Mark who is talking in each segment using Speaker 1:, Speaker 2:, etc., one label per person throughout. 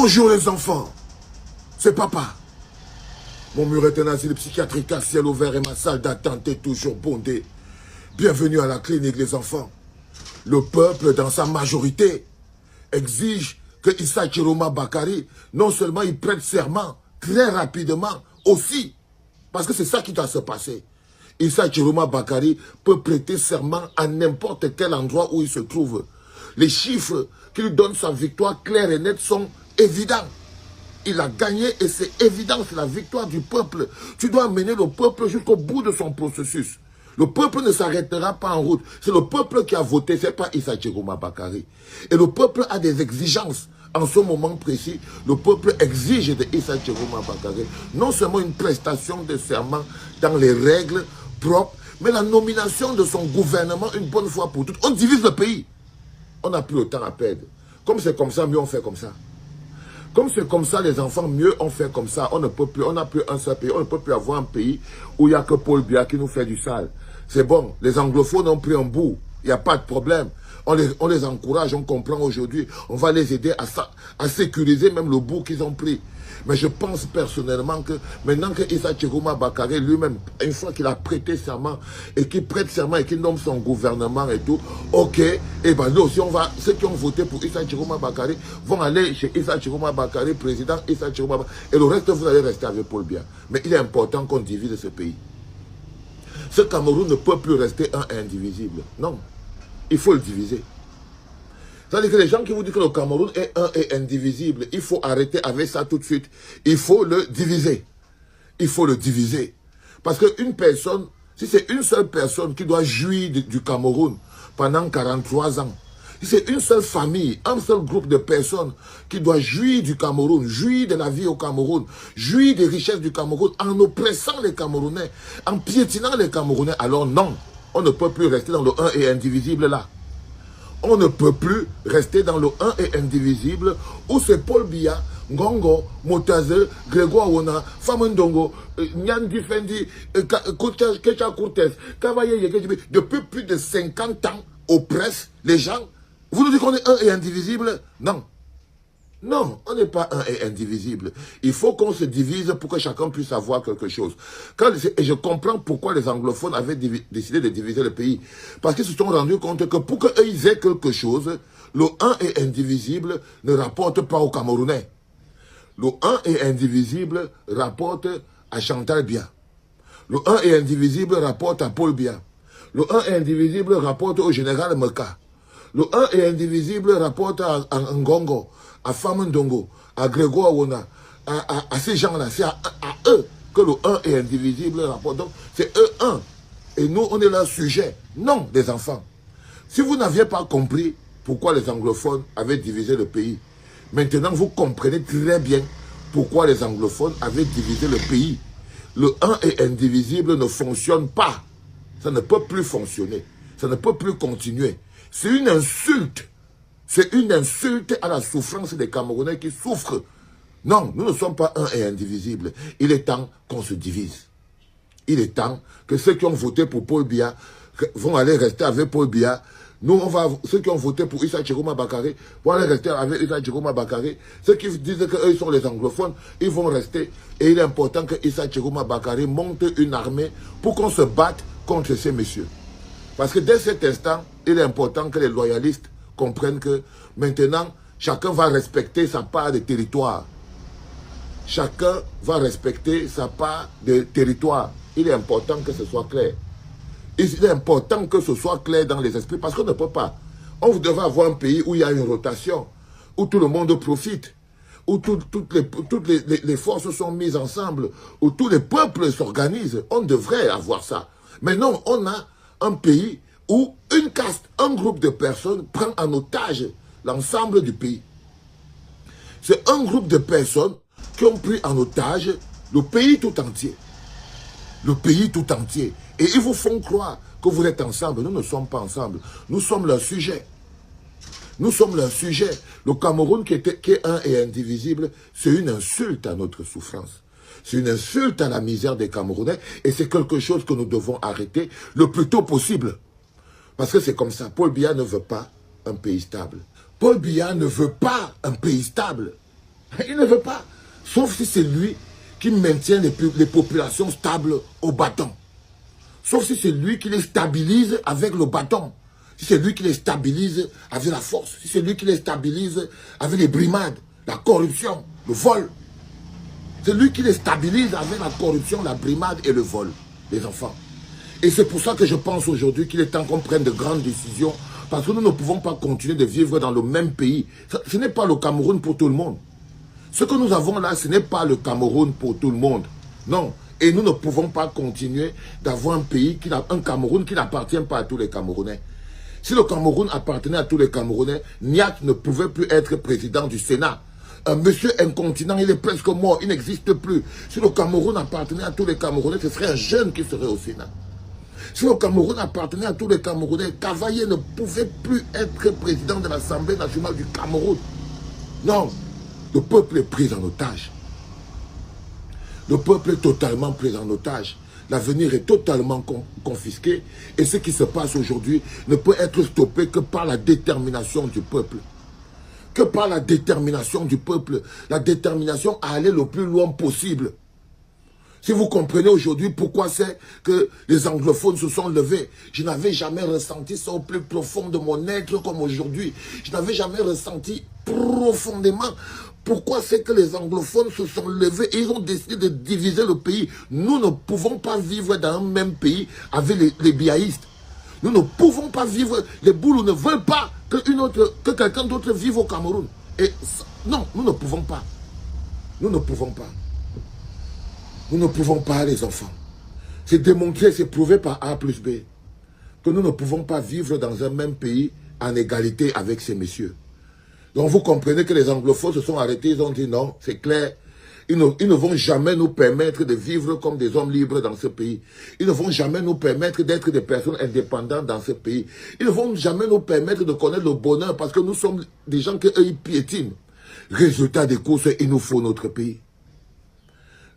Speaker 1: Bonjour les enfants, c'est papa. Mon mur est un asile psychiatrique à ciel ouvert et ma salle d'attente est toujours bondée. Bienvenue à la clinique les enfants. Le peuple dans sa majorité exige que Issa Chiroma Bakari, non seulement il prête serment très rapidement aussi, parce que c'est ça qui doit se passer. Issa Chiroma Bakari peut prêter serment à n'importe quel endroit où il se trouve. Les chiffres qui lui donnent sa victoire claire et nette sont évidents. Il a gagné et c'est évident, c'est la victoire du peuple. Tu dois amener le peuple jusqu'au bout de son processus. Le peuple ne s'arrêtera pas en route. C'est le peuple qui a voté, ce n'est pas Issa Chiroma Bakari. Et le peuple a des exigences. En ce moment précis, le peuple exige de Issa Chiroma Bakari non seulement une prestation de serment dans les règles propres, mais la nomination de son gouvernement une bonne fois pour toutes. On divise le pays. On n'a plus le temps à perdre. Comme c'est comme ça, mieux on fait comme ça. Comme c'est comme ça, les enfants, mieux on fait comme ça. On ne peut plus, on n'a plus un seul pays. On ne peut plus avoir un pays où il n'y a que Paul Biya qui nous fait du sale. C'est bon, les anglophones ont pris un bout. Il n'y a pas de problème. On les encourage, on comprend aujourd'hui. On va les aider à sécuriser même le bout qu'ils ont pris. Mais je pense personnellement que maintenant que Issa Chiroma Bakari lui-même, une fois qu'il a prêté serment et qu'il prête serment et qu'il nomme son gouvernement et tout, ok, et ben nous aussi ceux qui ont voté pour Issa Chiroma Bakari vont aller chez Issa Chiroma Bakari, président Issa Chiroma Bakari, et le reste vous allez rester avec Paul Biya. Mais il est important qu'on divise ce pays. Ce Cameroun ne peut plus rester un et indivisible. Non, il faut le diviser. C'est-à-dire que les gens qui vous disent que le Cameroun est un et indivisible, il faut arrêter avec ça tout de suite. Il faut le diviser. Il faut le diviser. Parce qu'une personne, si c'est une seule personne qui doit jouir du Cameroun pendant 43 ans, si c'est une seule famille, un seul groupe de personnes qui doit jouir du Cameroun, jouir de la vie au Cameroun, jouir des richesses du Cameroun, en oppressant les Camerounais, en piétinant les Camerounais, alors non, on ne peut plus rester dans le un et indivisible là. On ne peut plus rester dans le un et indivisible où c'est Paul Biya, Ngongo, Motaze, Grégoire Wona, Famendongo, Nyan Difendi, Kecha Cortez, Kavaye Yekejibi, depuis plus de 50 ans oppressent les gens. Vous nous dites qu'on est un et indivisible? Non. Non, on n'est pas un et indivisible. Il faut qu'on se divise pour que chacun puisse avoir quelque chose. Et je comprends pourquoi les anglophones avaient décidé de diviser le pays. Parce qu'ils se sont rendus compte que pour qu'ils aient quelque chose, le un et indivisible ne rapporte pas aux Camerounais. Le un et indivisible rapporte à Chantal Biya. Le un et indivisible rapporte à Paul Biya. Le un et indivisible rapporte au général Meka. Le un et indivisible rapporte à Ngongo, à Famendongo, à Grégoire Wona, à ces gens-là. C'est à eux que le un est indivisible rapporte. Donc, c'est eux un. Et nous, on est leur sujet. Non, les enfants. Si vous n'aviez pas compris pourquoi les anglophones avaient divisé le pays, maintenant, vous comprenez très bien pourquoi les anglophones avaient divisé le pays. Le un et indivisible ne fonctionne pas. Ça ne peut plus fonctionner. Ça ne peut plus continuer. C'est une insulte. C'est une insulte à la souffrance des Camerounais qui souffrent. Non, nous ne sommes pas un et indivisible. Il est temps qu'on se divise. Il est temps que ceux qui ont voté pour Paul Biya vont aller rester avec Paul Biya. Nous, ceux qui ont voté pour Issa Chiroma Bakari vont aller rester avec Issa Chiroma Bakari. Ceux qui disent qu'eux sont les anglophones, ils vont rester. Et il est important que Issa Chiroma Bakari monte une armée pour qu'on se batte contre ces messieurs. Parce que dès cet instant, il est important que les loyalistes comprennent que maintenant, chacun va respecter sa part de territoire. Chacun va respecter sa part de territoire. Il est important que ce soit clair. Il est important que ce soit clair dans les esprits parce qu'on ne peut pas. On devrait avoir un pays où il y a une rotation, où tout le monde profite, où toutes les forces sont mises ensemble, où tous les peuples s'organisent. On devrait avoir ça. Mais non, on a un pays où une caste, un groupe de personnes prend en otage l'ensemble du pays. C'est un groupe de personnes qui ont pris en otage le pays tout entier. Le pays tout entier. Et ils vous font croire que vous êtes ensemble. Nous ne sommes pas ensemble. Nous sommes leur sujet. Nous sommes leur sujet. Le Cameroun qui est un et indivisible, c'est une insulte à notre souffrance. C'est une insulte à la misère des Camerounais et c'est quelque chose que nous devons arrêter le plus tôt possible. Parce que c'est comme ça. Paul Biya ne veut pas un pays stable. Paul Biya ne veut pas un pays stable. Il ne veut pas. Sauf si c'est lui qui maintient les populations stables au bâton. Sauf si c'est lui qui les stabilise avec le bâton. Si c'est lui qui les stabilise avec la force. Si c'est lui qui les stabilise avec les brimades, la corruption, le vol. C'est lui qui les stabilise avec la corruption, la brimade et le vol, les enfants. Et c'est pour ça que je pense aujourd'hui qu'il est temps qu'on prenne de grandes décisions. Parce que nous ne pouvons pas continuer de vivre dans le même pays. Ce n'est pas le Cameroun pour tout le monde. Ce que nous avons là, ce n'est pas le Cameroun pour tout le monde. Non. Et nous ne pouvons pas continuer d'avoir un Cameroun qui n'appartient pas à tous les Camerounais. Si le Cameroun appartenait à tous les Camerounais, Niat ne pouvait plus être président du Sénat. Un monsieur incontinent, il est presque mort, il n'existe plus. Si le Cameroun appartenait à tous les Camerounais, ce serait un jeune qui serait au Sénat. Si le Cameroun appartenait à tous les Camerounais, Cavaillé ne pouvait plus être président de l'Assemblée nationale du Cameroun. Non, le peuple est pris en otage. Le peuple est totalement pris en otage. L'avenir est totalement confisqué. Et ce qui se passe aujourd'hui ne peut être stoppé que par la détermination du peuple. Que par la détermination du peuple. La détermination à aller le plus loin possible. Si vous comprenez aujourd'hui pourquoi c'est que les anglophones se sont levés, je n'avais jamais ressenti ça au plus profond de mon être comme aujourd'hui. Je n'avais jamais ressenti profondément pourquoi c'est que les anglophones se sont levés et ils ont décidé de diviser le pays. Nous ne pouvons pas vivre dans un même pays avec les biaïstes. Nous ne pouvons pas vivre, les Boulous ne veulent pas que quelqu'un d'autre vive au Cameroun. Et non, nous ne pouvons pas. Nous ne pouvons pas. Nous ne pouvons pas, les enfants. C'est démontré, c'est prouvé par A plus B que nous ne pouvons pas vivre dans un même pays en égalité avec ces messieurs. Donc vous comprenez que les anglophones se sont arrêtés, ils ont dit non, c'est clair. Ils ne vont jamais nous permettre de vivre comme des hommes libres dans ce pays. Ils ne vont jamais nous permettre d'être des personnes indépendantes dans ce pays. Ils ne vont jamais nous permettre de connaître le bonheur parce que nous sommes des gens qu'eux, ils piétinent. Résultat des courses, il nous faut notre pays.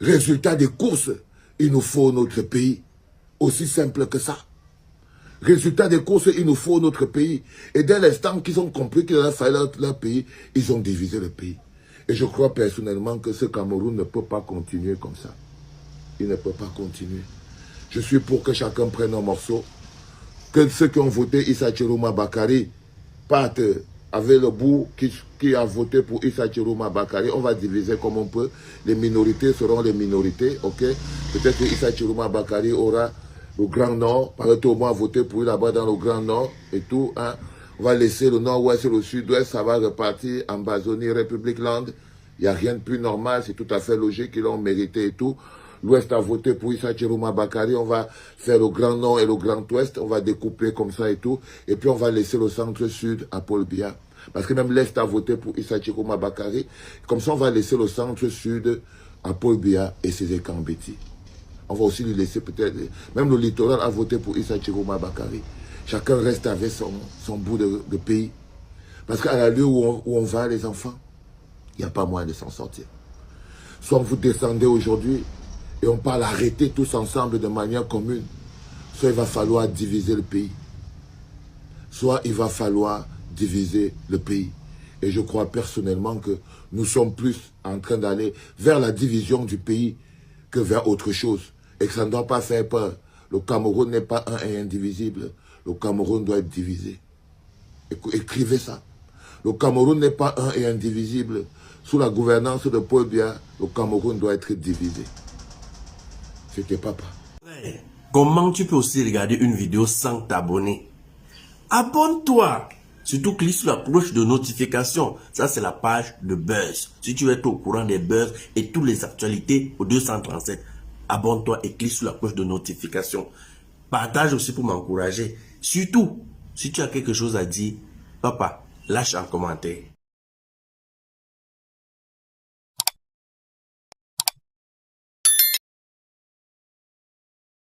Speaker 1: Résultat des courses, il nous faut notre pays. Aussi simple que ça. Résultat des courses, il nous faut notre pays. Et dès l'instant qu'ils ont compris qu'il leur fallait leur pays, ils ont divisé le pays. Et je crois personnellement que ce Cameroun ne peut pas continuer comme ça. Il ne peut pas continuer. Je suis pour que chacun prenne un morceau. Que ceux qui ont voté Issa Chiroma Bakary partent avec le bout qui a voté pour Issa Chiroma Bakary. On va diviser comme on peut. Les minorités seront les minorités, ok? Peut-être que Issa Chiroma Bakary aura le Grand Nord. Par tout au moins voter pour lui là-bas dans le Grand Nord et tout, hein? On va laisser le nord-ouest et le sud-ouest, ça va repartir en Amazonie, République Land. Il n'y a rien de plus normal, c'est tout à fait logique, ils l'ont mérité et tout. L'ouest a voté pour Issa Chiroma Bakary, on va faire le Grand Nord et le Grand Ouest, on va découper comme ça et tout. Et puis on va laisser le centre-sud à Paul Biya. Parce que même l'Est a voté pour Issa Chiroma Bakary. Comme ça, on va laisser le centre-sud à Paul Biya et ses Ekambeti. On va aussi lui laisser peut-être... Même le littoral a voté pour Issa Chiroma Bakary. Chacun reste avec son bout de pays. Parce qu'à la lieu où on va, les enfants, il n'y a pas moyen de s'en sortir. Soit vous descendez aujourd'hui et on parle arrêter tous ensemble de manière commune. Soit il va falloir diviser le pays. Soit il va falloir diviser le pays. Et je crois personnellement que nous sommes plus en train d'aller vers la division du pays que vers autre chose. Et que ça ne doit pas faire peur. Le Cameroun n'est pas un et indivisible. Le Cameroun doit être divisé. Écrivez ça. Le Cameroun n'est pas un et indivisible. Sous la gouvernance de Paul Biya, le Cameroun doit être divisé. C'était papa.
Speaker 2: Comment tu peux aussi regarder une vidéo sans t'abonner? Abonne-toi. Surtout clique sur la cloche de notification. Ça, c'est la page de Buzz. Si tu veux être au courant des buzz et toutes les actualités au 237, abonne-toi et clique sur la cloche de notification. Partage aussi pour m'encourager. Surtout, si tu as quelque chose à dire, papa, lâche un commentaire.